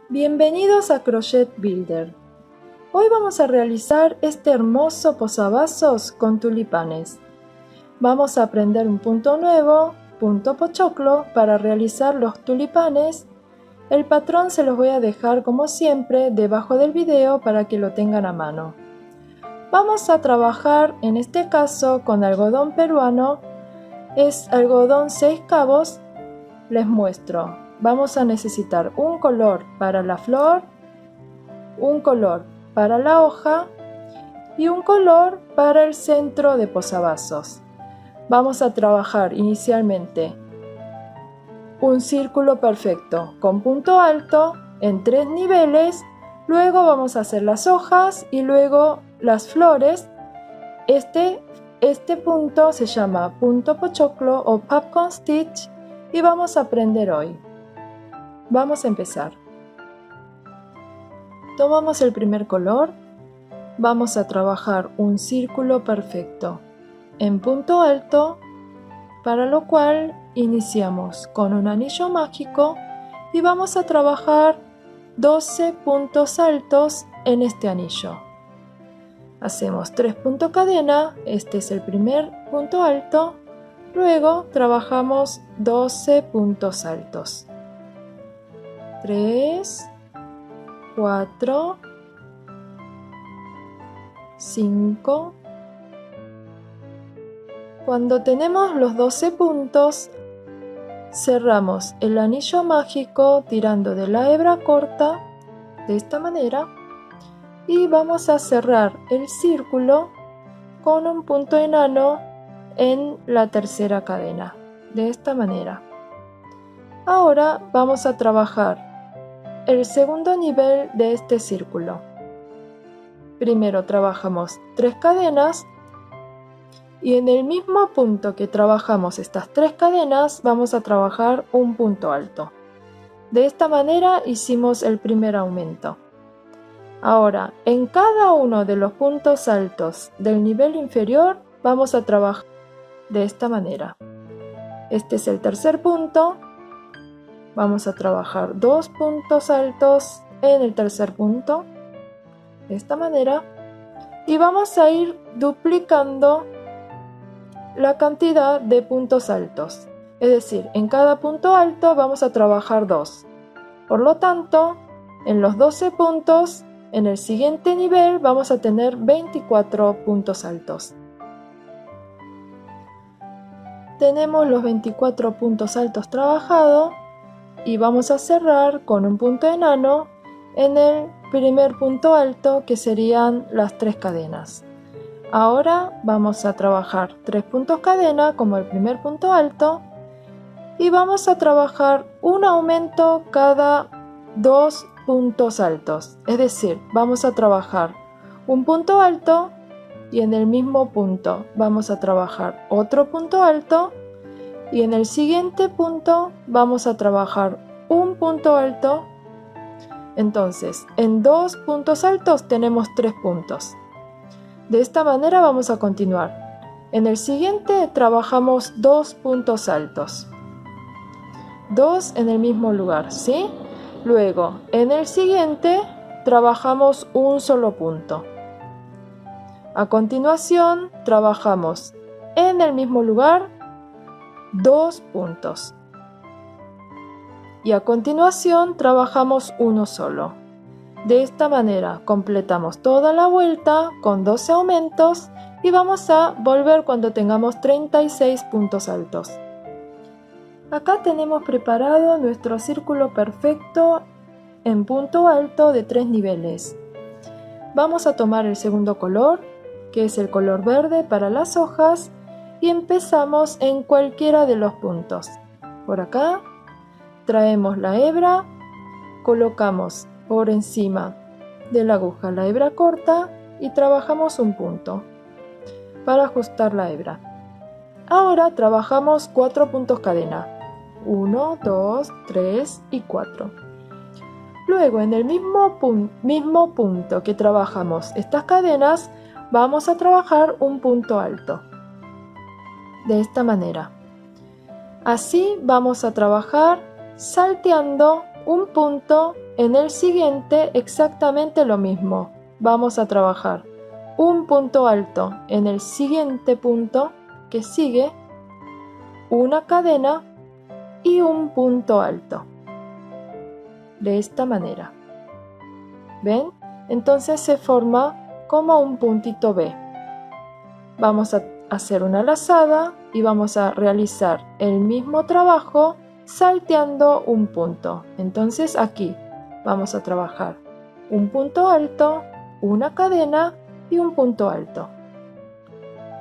Bienvenidos a Crochet Builder. Hoy vamos a realizar este hermoso posavasos con tulipanes. Vamos a aprender un punto nuevo, punto pochoclo, para realizar los tulipanes. El patrón se los voy a dejar como siempre debajo del video para que lo tengan a mano. Vamos a trabajar en este caso con algodón peruano. Es algodón 6 cabos. Les muestro. Vamos a necesitar un color para la flor, un color para la hoja y un color para el centro de posavasos. Vamos a trabajar inicialmente un círculo perfecto con punto alto en 3 niveles, luego vamos a hacer las hojas y luego las flores. Este punto se llama punto pochoclo o popcorn stitch y vamos a aprender hoy. Vamos a empezar. Tomamos el primer color, vamos a trabajar un círculo perfecto en punto alto, para lo cual iniciamos con un anillo mágico y vamos a trabajar 12 puntos altos en este anillo. Hacemos 3 puntos cadena, este es el primer punto alto, luego trabajamos 12 puntos altos. 3, 4, 5. Cuando tenemos los 12 puntos, cerramos el anillo mágico tirando de la hebra corta, de esta manera, y vamos a cerrar el círculo con un punto enano en la tercera cadena, de esta manera. Ahora vamos a trabajar el segundo nivel de este círculo. Primero trabajamos 3 cadenas y en el mismo punto que trabajamos estas 3 cadenas vamos a trabajar un punto alto. De esta manera hicimos el primer aumento. Ahora, en cada uno de los puntos altos del nivel inferior vamos a trabajar de esta manera. Este es el tercer punto. Vamos a trabajar 2 puntos altos en el tercer punto, de esta manera, y vamos a ir duplicando la cantidad de puntos altos. Es decir, en cada punto alto vamos a trabajar 2. Por lo tanto, en los 12 puntos, en el siguiente nivel vamos a tener 24 puntos altos. Tenemos los 24 puntos altos trabajados. Y vamos a cerrar con un punto enano en el primer punto alto, que serían las 3 cadenas. Ahora vamos a trabajar 3 puntos cadena como el primer punto alto y vamos a trabajar un aumento cada 2 puntos altos. Es decir, vamos a trabajar un punto alto y en el mismo punto vamos a trabajar otro punto alto. Y en el siguiente punto vamos a trabajar un punto alto. Entonces, en 2 puntos altos tenemos 3 puntos. De esta manera vamos a continuar. En el siguiente trabajamos 2 puntos altos. 2 en el mismo lugar, ¿sí? Luego, en el siguiente trabajamos un solo punto. A continuación, trabajamos en el mismo lugar 2 puntos. Y a continuación trabajamos uno solo. De esta manera completamos toda la vuelta con 12 aumentos y vamos a volver cuando tengamos 36 puntos altos. Acá tenemos preparado nuestro círculo perfecto en punto alto de 3 niveles. Vamos a tomar el segundo color, que es el color verde para las hojas, y empezamos en cualquiera de los puntos. Por acá traemos la hebra, colocamos por encima de la aguja la hebra corta y trabajamos un punto para ajustar la hebra. Ahora trabajamos 4 puntos cadena, 1, 2, 3 y 4. Luego en el mismo punto que trabajamos estas cadenas vamos a trabajar un punto alto. De esta manera. Así vamos a trabajar salteando un punto En el siguiente exactamente lo mismo. Vamos a trabajar un punto alto en el siguiente punto que sigue, una cadena y un punto alto. De esta manera. ¿Ven? Entonces se forma como un puntito B. Vamos a hacer una lazada y vamos a realizar el mismo trabajo salteando un punto. Entonces aquí vamos a trabajar un punto alto, una cadena y un punto alto.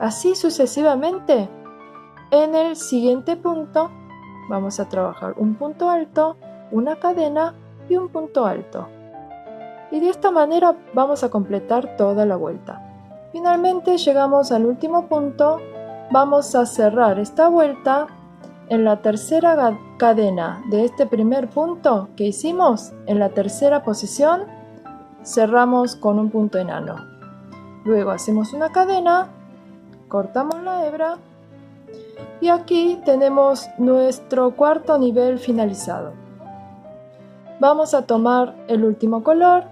Así sucesivamente. En el siguiente punto vamos a trabajar un punto alto, una cadena y un punto alto. Y de esta manera vamos a completar toda la vuelta. Finalmente llegamos al último punto. Vamos a cerrar esta vuelta en la tercera cadena de este primer punto que hicimos. En la tercera posición cerramos con un punto enano. Luego hacemos una cadena, cortamos la hebra y aquí tenemos nuestro cuarto nivel finalizado. Vamos a tomar el último color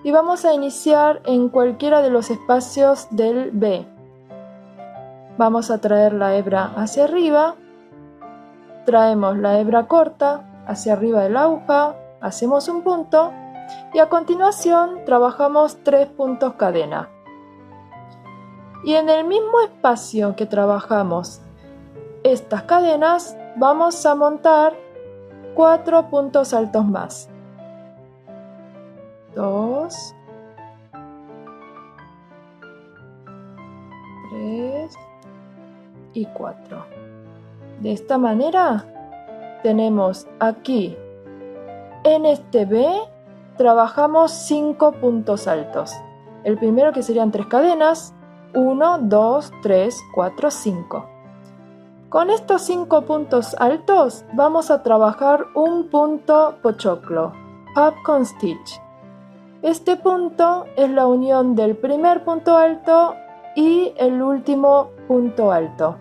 y vamos a iniciar en cualquiera de los espacios del B. Vamos a traer la hebra hacia arriba, traemos la hebra corta hacia arriba de la aguja, hacemos un punto y a continuación trabajamos 3 puntos cadena. Y en el mismo espacio que trabajamos estas cadenas, vamos a montar 4 puntos altos más. 2, 3 y 4. De esta manera tenemos aquí en este B trabajamos 5 puntos altos. El primero que serían 3 cadenas, 1, 2, 3, 4, 5. Con estos 5 puntos altos vamos a trabajar un punto pochoclo, popcorn stitch. Este punto es la unión del primer punto alto y el último punto alto.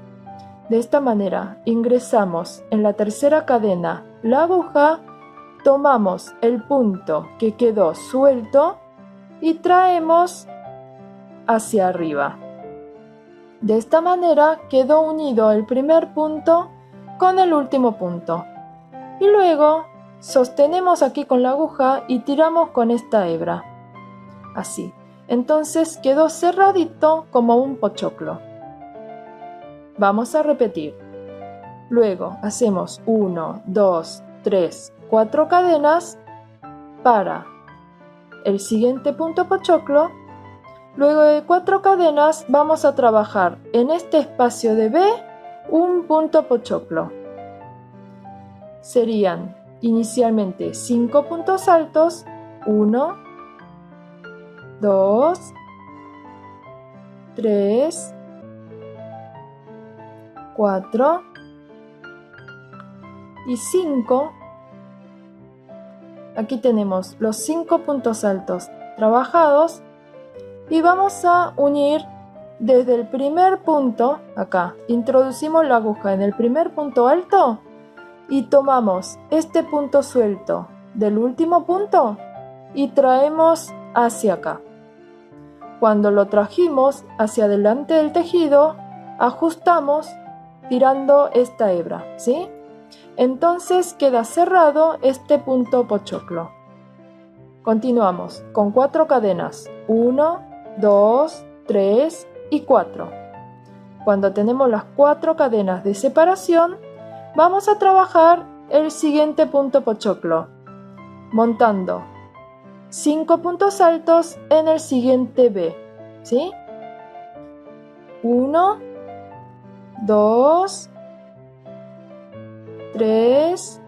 De esta manera ingresamos en la tercera cadena la aguja, tomamos el punto que quedó suelto y traemos hacia arriba. De esta manera quedó unido el primer punto con el último punto. Y luego sostenemos aquí con la aguja y tiramos con esta hebra. Así. Entonces quedó cerradito como un pochoclo. Vamos a repetir. Luego hacemos 1, 2, 3, 4 cadenas para el siguiente punto pochoclo. Luego de 4 cadenas vamos a trabajar en este espacio de B un punto pochoclo. Serían inicialmente 5 puntos altos, 1, 2, 3, 4 y 5. Aquí tenemos los 5 puntos altos trabajados y vamos a unir desde el primer punto, acá, introducimos la aguja en el primer punto alto y tomamos este punto suelto del último punto y traemos hacia acá. Cuando lo trajimos hacia delante del tejido, ajustamos tirando esta hebra, ¿sí? Entonces queda cerrado este punto pochoclo. Continuamos con 4 cadenas, 1, 2, 3 y 4. Cuando tenemos las 4 cadenas de separación, vamos a trabajar el siguiente punto pochoclo, montando 5 puntos altos en el siguiente B, ¿sí? 1, 2, 3,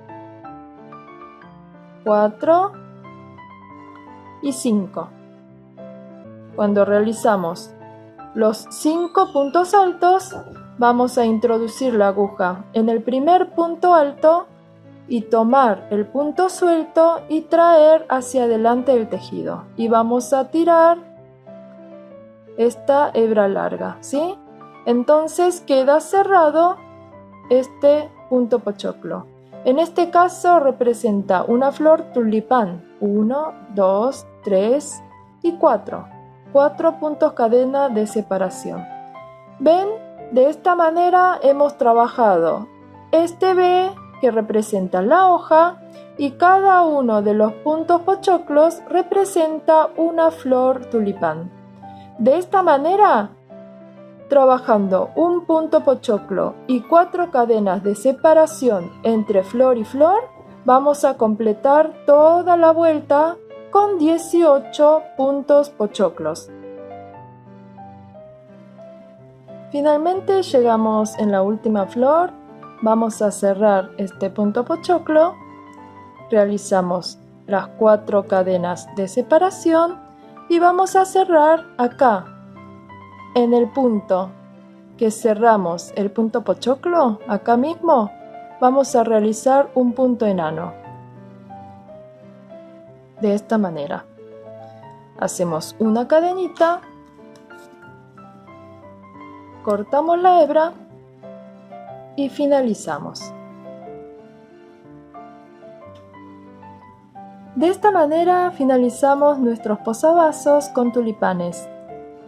4 y 5. Cuando realizamos los 5 puntos altos, vamos a introducir la aguja en el primer punto alto y tomar el punto suelto y traer hacia adelante el tejido. Y vamos a tirar esta hebra larga, ¿sí? Entonces queda cerrado este punto pochoclo. En este caso representa una flor tulipán. 1, 2, 3 y 4. 4 puntos cadena de separación. ¿Ven? De esta manera hemos trabajado este B que representa la hoja y cada uno de los puntos pochoclos representa una flor tulipán. De esta manera, trabajando un punto pochoclo y 4 cadenas de separación entre flor y flor, vamos a completar toda la vuelta con 18 puntos pochoclos. Finalmente llegamos en la última flor, vamos a cerrar este punto pochoclo, realizamos las 4 cadenas de separación y vamos a cerrar acá, en el punto que cerramos el punto pochoclo, acá mismo, vamos a realizar un punto enano. De esta manera. Hacemos una cadenita, cortamos la hebra y finalizamos. De esta manera finalizamos nuestros posavasos con tulipanes.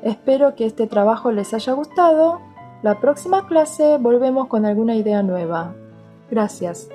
Espero que este trabajo les haya gustado. La próxima clase volvemos con alguna idea nueva. Gracias.